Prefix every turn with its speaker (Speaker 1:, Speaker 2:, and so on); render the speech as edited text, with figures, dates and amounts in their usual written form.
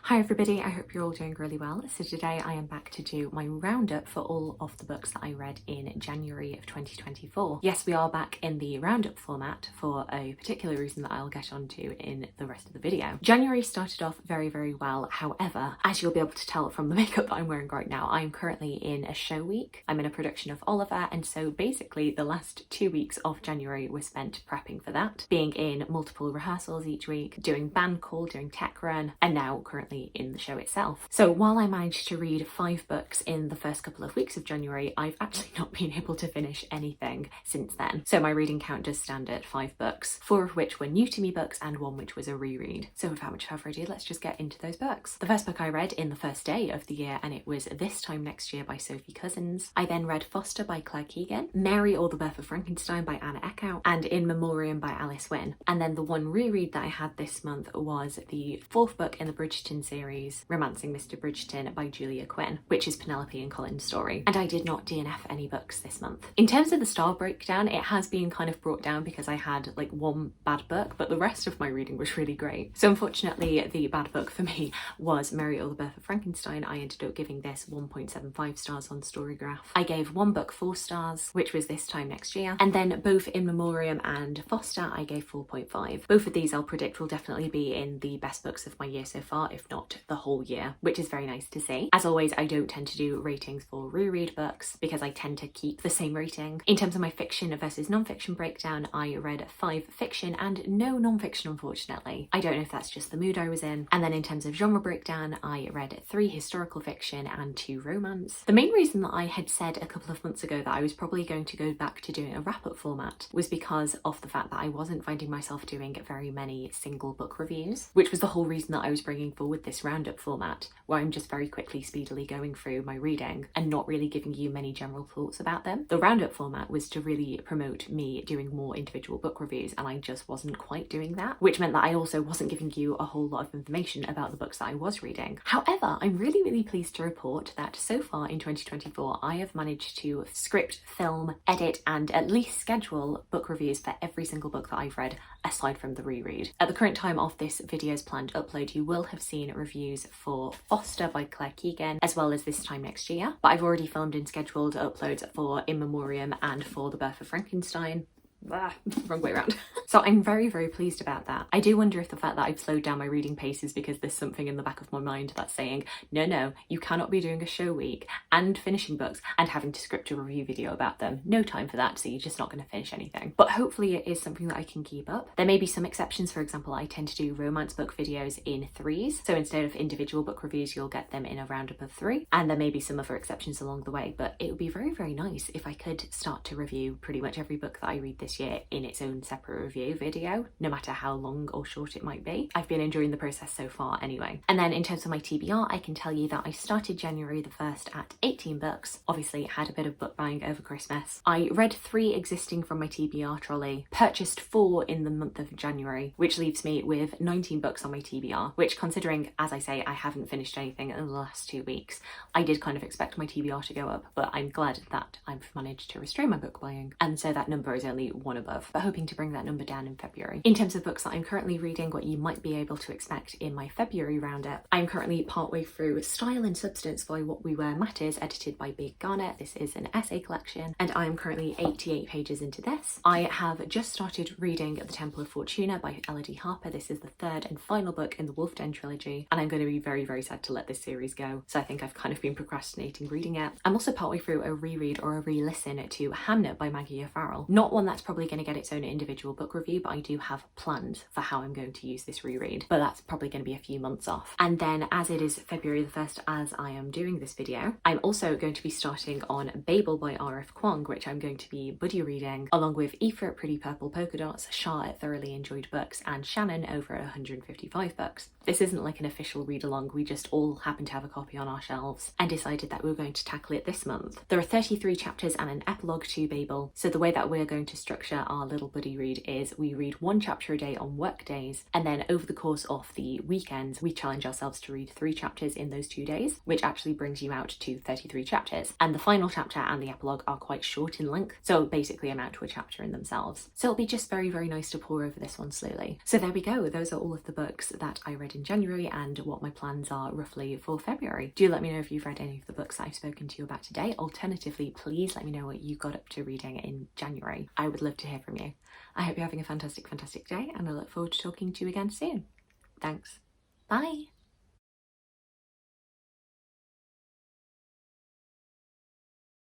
Speaker 1: Hi everybody, I hope you're all doing really well. So today I am back to do my roundup for all of the books that I read in January of 2024. Yes, we are back in the roundup format for a particular reason that I'll get onto in the rest of the video. January started off very, very well. However, as you'll be able to tell from the makeup that I'm wearing right now, I'm currently in a show week. I'm in a production of Oliver, and so basically the last 2 weeks of January were spent prepping for that, being in multiple rehearsals each week, doing band call, doing tech run, and now currently in the show itself. So while I managed to read 5 books in the first couple of weeks of January, I've actually not been able to finish anything since then. So my reading count does stand at 5 books, 4 of which were new to me books and 1 which was a reread. So without much further ado, let's just get into those books. The first book I read in the first day of the year, and it was This Time Next Year by Sophie Cousens. I then read Foster by Keegan, Mary or the Birth of Frankenstein by Eekhout, and In Memoriam by Winn. And then the one reread that I had this month was the 4th book in the Bridgerton series, Romancing Mr. Bridgerton by Quinn, which is Penelope and Colin's story. And I did not DNF any books this month. In terms of the star breakdown, it has been kind of brought down because I had like 1 bad book, but the rest of my reading was really great. So unfortunately, the bad book for me was Mary or the Birth of Frankenstein. I ended up giving this 1.75 stars on Storygraph. I gave 1 book 4 stars, which was This Time Next Year. And then both In Memoriam and Foster, I gave 4.5. Both of these I'll predict will definitely be in the best books of my year so far, if not the whole year, which is very nice to see. As always, I don't tend to do ratings for reread books because I tend to keep the same rating. In terms of my fiction versus non-fiction breakdown, I read 5 fiction and no non-fiction, unfortunately. I don't know if that's just the mood I was in. And then in terms of genre breakdown, I read 3 historical fiction and 2 romance. The main reason that I had said a couple of months ago that I was probably going to go back to doing a wrap-up format was because of the fact that I wasn't finding myself doing very many single book reviews, which was the whole reason that I was bringing forward this roundup format, where I'm just very quickly, speedily going through my reading and not really giving you many general thoughts about them. The roundup format was to really promote me doing more individual book reviews, and I just wasn't quite doing that, which meant that I also wasn't giving you a whole lot of information about the books that I was reading. However, I'm really, really pleased to report that so far in 2024, I have managed to script, film, edit, and at least schedule book reviews for every single book that I've read, aside from the reread. At the current time of this video's planned upload, you will have seen reviews for Foster by Keegan, as well as This Time Next Year, but I've already filmed and scheduled uploads for In Memoriam and for The Birth of Frankenstein. Wrong way around. So I'm very, very pleased about that. I do wonder if the fact that I've slowed down my reading pace is because there's something in the back of my mind that's saying, no, you cannot be doing a show week and finishing books and having to script a review video about them. No time for that, so you're just not going to finish anything. But hopefully it is something that I can keep up. There may be some exceptions. For example, I tend to do romance book videos in 3s. So instead of individual book reviews, you'll get them in a roundup of 3. And there may be some other exceptions along the way, but it would be very, very nice if I could start to review pretty much every book that I read this year in its own separate review video, no matter how long or short it might be. I've been enjoying the process so far anyway. And then in terms of my TBR, I can tell you that I started January the 1st at 18 books. Obviously had a bit of book buying over Christmas. I read 3 existing from my TBR trolley, purchased 4 in the month of January, which leaves me with 19 books on my TBR, which, considering, as I say, I haven't finished anything in the last 2 weeks, I did kind of expect my TBR to go up, but I'm glad that I've managed to restrain my book buying, and so that number is only 1 above, but hoping to bring that number down in February. In terms of books that I'm currently reading, what you might be able to expect in my February roundup, I'm currently partway through Style and Substance by What We Wear Matters, edited by Garnett. This is an essay collection, and I am currently 88 pages into this. I have just started reading The Temple of Fortuna by Elodie Harper. This is the 3rd and final book in the Wolf Den trilogy, and I'm going to be very, very sad to let this series go, so I think I've kind of been procrastinating reading it. I'm also partway through a reread or a re-listen to Hamnet by Maggie O'Farrell. Not one that's probably going to get its own individual book review, but I do have plans for how I'm going to use this reread, but that's probably going to be a few months off. And then, as it is February the 1st as I am doing this video, I'm also going to be starting on Babel by R.F. Kuang, which I'm going to be buddy reading, along with Aoife at Pretty Purple Polka Dots, Shah at Thoroughly Enjoyed Books, and Shannon over at 155 books. This isn't like an official read along, we just all happen to have a copy on our shelves and decided that we were going to tackle it this month. There are 33 chapters and an epilogue to Babel, so the way that we're going to structure structure our little buddy read is we read one chapter a day on work days, and then over the course of the weekends we challenge ourselves to read 3 chapters in those 2 days, which actually brings you out to 33 chapters. And the final chapter and the epilogue are quite short in length, so basically amount to a chapter in themselves. So it'll be just very, very nice to pour over this one slowly. So there we go, those are all of the books that I read in January and what my plans are roughly for February. Do let me know if you've read any of the books that I've spoken to you about today. Alternatively, please let me know what you got up to reading in January. I would love to hear from you. I hope you're having a fantastic, fantastic day, and I look forward to talking to you again soon. Thanks. Bye.